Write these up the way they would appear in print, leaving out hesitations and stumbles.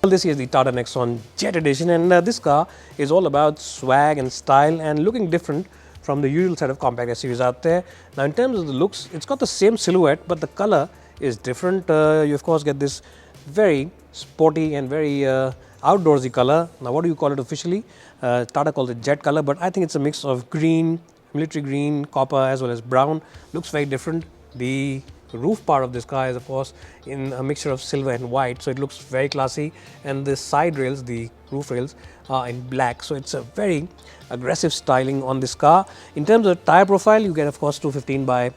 Well, this is the Tata Nexon Jet Edition, and this car is all about swag and style and looking different from the usual set of compact SUVs out there. Now, in terms of the looks, it's got the same silhouette, but the color is different. You of course get this very sporty and very outdoorsy color. Now, what do you call it officially? Tata calls it jet color, but I think it's a mix of green, military green, copper, as well as brown. Looks very different. The roof part of this car is of course in a mixture of silver and white, so it looks very classy, and the side rails, the roof rails, are in black, so it's a very aggressive styling on this car. In terms of tire profile, you get of course 215 by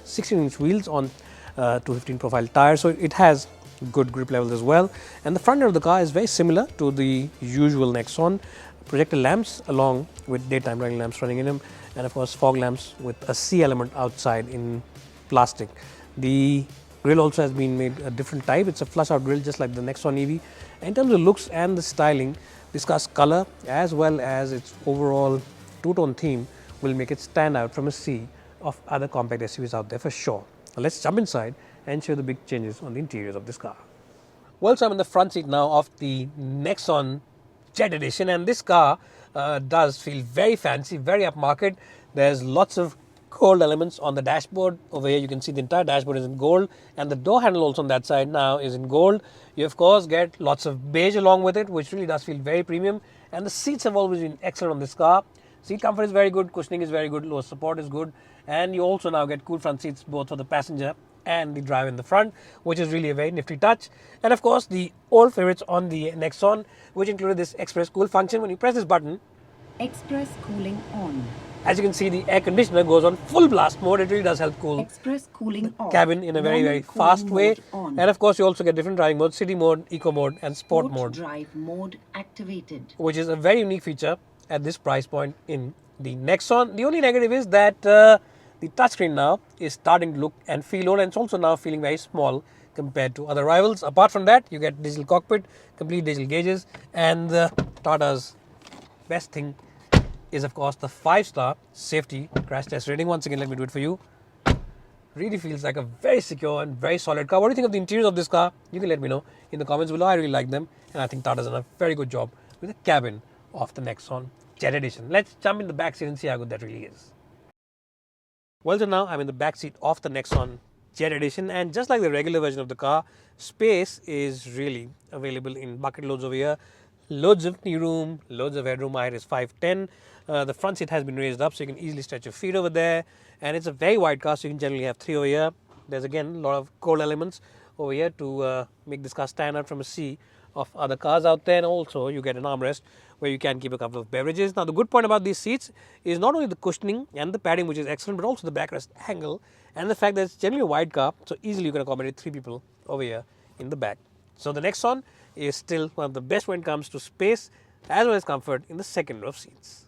16-inch wheels on 215 profile tires, so it has good grip levels as well. And the front end of the car is very similar to the usual Nexon. Projector lamps along with daytime running lamps running in them, and of course fog lamps with a C element outside in plastic. The grille also has been made a different type. It's a flush out grille just like the Nexon EV. In terms of looks and the styling, this car's color as well as its overall two-tone theme will make it stand out from a sea of other compact SUVs out there for sure. Now let's jump inside and show the big changes on the interiors of this car. Well, so I'm in the front seat now of the Nexon Jet Edition, and this car does feel very fancy, very upmarket. There's lots of gold elements on the dashboard. Over here you can see the entire dashboard is in gold, and the door handle also on that side now is in gold. You of course get lots of beige along with it, which really does feel very premium, and the seats have always been excellent on this car. Seat comfort is very good, cushioning is very good, lower support is good, and you also now get cool front seats both for the passenger and the driver in the front, which is really a very nifty touch. And of course the old favorites on the Nexon, which included this express cool function. When you press this button, express cooling on. As you can see, the air conditioner goes on full blast mode. It really does help cool express cooling the off. cabin in a very fast way. And of course, you also get different driving modes: city mode, eco mode, and sport mode. Drive mode activated. Which is a very unique feature at this price point in the Nexon. The only negative is that the touchscreen now is starting to look and feel old, and it's also now feeling very small compared to other rivals. Apart from that, you get digital cockpit, complete digital gauges, and Tata's best thing is of course the 5-star safety crash test rating. Once again, let me do it for you. Really feels like a very secure and very solid car. What do you think of the interiors of this car? You can let me know in the comments below. I really like them, and I think Tata's done a very good job with the cabin of the Nexon Jet Edition. Let's jump in the back seat and see how good that really is. Well, so now I'm in the back seat of the Nexon Jet Edition, and just like the regular version of the car, space is really available in bucket loads over here. Loads of knee room, loads of headroom. My height is 5'10". The front seat has been raised up so you can easily stretch your feet over there, and it's a very wide car, so you can generally have 3 over here. There's again a lot of gold elements over here to make this car stand out from a sea of other cars out there, and also you get an armrest where you can keep a couple of beverages. Now, the good point about these seats is not only the cushioning and the padding, which is excellent, but also the backrest angle and the fact that it's generally a wide car, so easily you can accommodate 3 people over here in the back. So the Nexon is still one of the best when it comes to space as well as comfort in the second row of seats.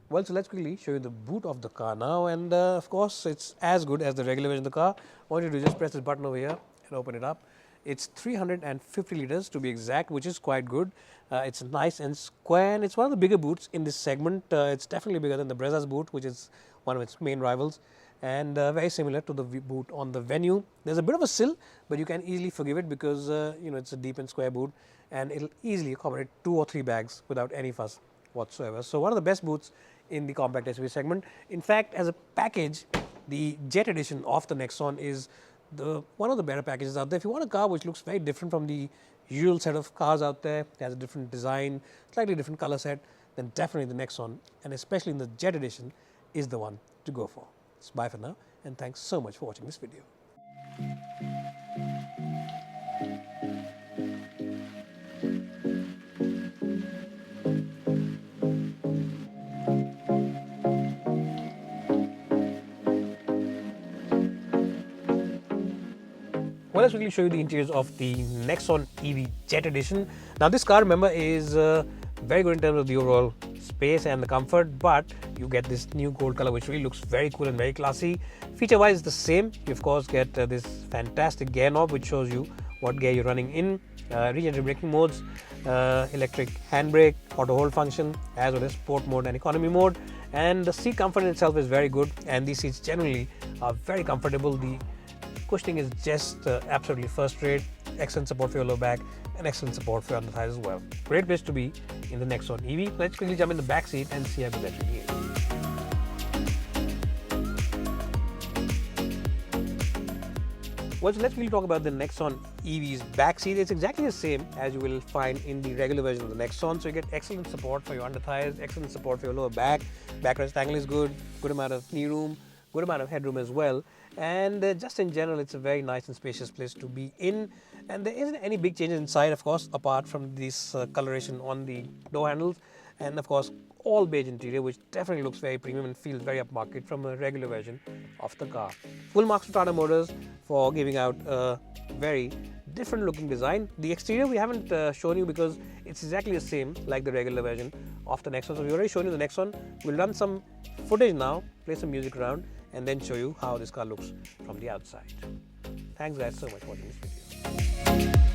Well, so let's quickly show you the boot of the car now, and of course it's as good as the regular version of the car. All you do is just press this button over here and open it up. It's 350 liters to be exact, which is quite good. It's nice and square, and it's one of the bigger boots in this segment. It's definitely bigger than the Brezza's boot, which is one of its main rivals, and very similar to the boot on the Venue. There's a bit of a sill, but you can easily forgive it because it's a deep and square boot, and it'll easily accommodate 2 or 3 bags without any fuss whatsoever. So one of the best boots in the compact SUV segment. In fact, as a package, the Jet Edition of the Nexon is one of the better packages out there. If you want a car which looks very different from the usual set of cars out there, has a different design, slightly different color set, then definitely the Nexon, and especially in the Jet Edition, is the one to go for. So bye for now, and thanks so much for watching this video. Well, let's quickly show you the interiors of the Nexon EV Jet Edition. Now, this car, remember, is very good in terms of the overall space and the comfort, but you get this new gold color which really looks very cool and very classy. Feature wise, it's the same. You of course get this fantastic gear knob which shows you what gear you're running in, regenerative braking modes, electric handbrake, auto hold function, as well as sport mode and economy mode. And the seat comfort in itself is very good, and these seats generally are very comfortable. The cushioning is just absolutely first rate, excellent support for your lower back, and excellent support for your under thighs as well. Great place to be in the Nexon EV. Let's quickly jump in the back seat and see how good that really is. Well, so let's really talk about the Nexon EV's back seat. It's exactly the same as you will find in the regular version of the Nexon. So you get excellent support for your under thighs, excellent support for your lower back. Backrest angle is good amount of knee room, good amount of headroom as well. And just in general, it's a very nice and spacious place to be in. And there isn't any big changes inside, of course, apart from this coloration on the door handles. And of course, all beige interior, which definitely looks very premium and feels very upmarket from a regular version of the car. Full marks to Tata Motors for giving out a very different looking design. The exterior we haven't shown you because it's exactly the same like the regular version of the Nexon. So we've already shown you the Nexon. We'll run some footage now, play some music around, and then show you how this car looks from the outside. Thanks guys so much for watching this video.